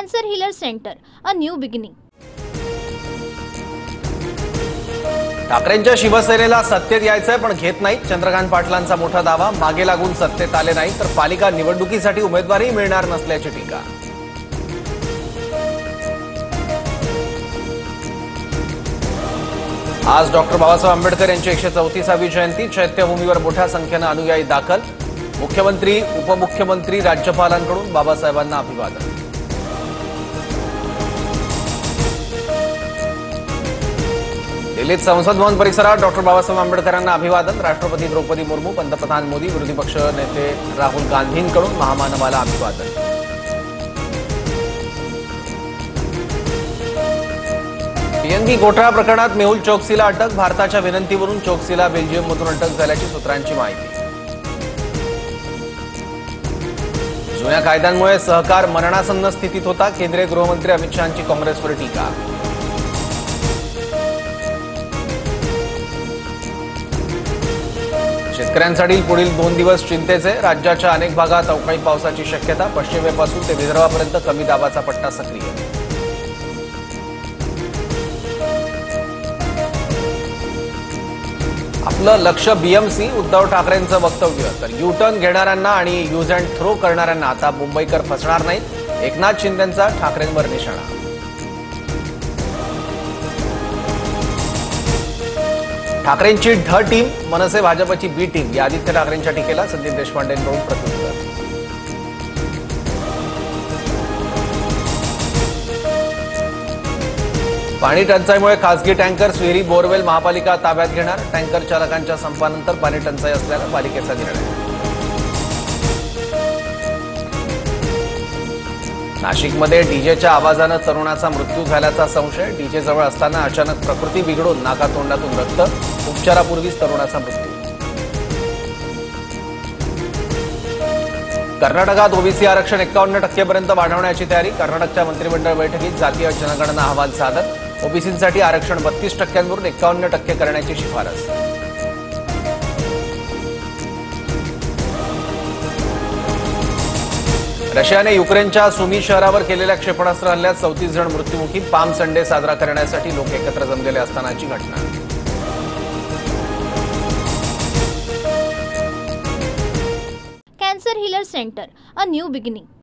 Cancer healer center, a new beginning. ठाकरेंच्या शिवसेनेला सत्तेत यायचंय पण घेत नाही. चंद्रकांत पाटलांचा मोठा दावा. मागे लागून सत्तेत आले नाही तर पालिका निवडणुकीसाठी उमेदवारही मिळणार नसल्याची टीका. आज डॉक्टर बाबासाहेब आंबेडकर यांची 134वी जयंती. चैत्यभूमीवर मोठ्या संख्येनं अनुयायी दाखल. मुख्यमंत्री, उपमुख्यमंत्री, राज्यपालांकडून बाबासाहेबांना अभिवादन. दिल्लीत संसद भवन परिसरात डॉक्टर बाबासाहेब आंबेडकरांना अभिवादन. राष्ट्रपती द्रौपदी मुर्मू, पंतप्रधान मोदी, विरोधी पक्ष नेते राहुल गांधींकडून महामानवाला अभिवादन. पीएनबी घोटाळा प्रकरणात मेहुल चोक्सीला अटक. भारताच्या विनंतीवरून चोक्सीला बेल्जियममधून अटक झाल्याची सूत्रांची माहिती. जुन्या कायद्यांमुळे सहकार मरणासन्न स्थितीत होता. केंद्रीय गृहमंत्री अमित शहांची काँग्रेसवर टीका. शेतकऱ्यांसाठी पुढील 2 दिवस चिंतेचे. राज्याच्या अनेक भागात अवकाळी पावसाची शक्यता. पश्चिमेपासून ते विदर्भापर्यंत कमी दाबाचा पट्टा सक्रिय. आपलं लक्ष बीएमसी. उद्धव ठाकरेंचं वक्तव्य. तर यू टर्न घेणाऱ्यांना आणि यूज अँड थ्रो करणाऱ्यांना आता मुंबईकर फसणार नाहीत. एकनाथ शिंदेंचा ठाकरेंवर निशाणा. ठाकरेंची ढ टीम, मनसे भाजपची बी टीम या आदित्य ठाकरेंच्या टीकेला संदीप देशपांडेंकडून प्रत्युत्तर. पाणी टंचाईमुळे खासगी टँकर्स, विहिरी, बोरवेल महापालिका ताब्यात घेणार. टँकर चालकांच्या संपानंतर पाणी टंचाई असल्यानं पालिकेचा निर्णय. नाशिकमध्ये डीजेच्या आवाजानं तरुणाचा मृत्यू झाल्याचा संशय. डीजेजवळ असताना अचानक प्रकृती बिघडून नाकातोंडातून रक्त. उपचारापूर्वीच तरुणाचा मृत्यू. कर्नाटकात ओबीसी आरक्षण 51% पर्यंत वाढवण्याची तयारी. कर्नाटकच्या मंत्रिमंडळ बैठकीत जातीय जनगणना अहवाल सादर. ओबीसींसाठी आरक्षण 32% वरून 51% करण्याची शिफारस. रशियाने युक्रेनच्या सुमी शहरावर केलेल्या क्षेपणास्त्र हल्ल्यात 34 जण मृत्युमुखी. पाम संडे साजरा करण्यासाठी लोक एकत्र जमलेले असतानाची घटना. Cancer healer center, a new beginning.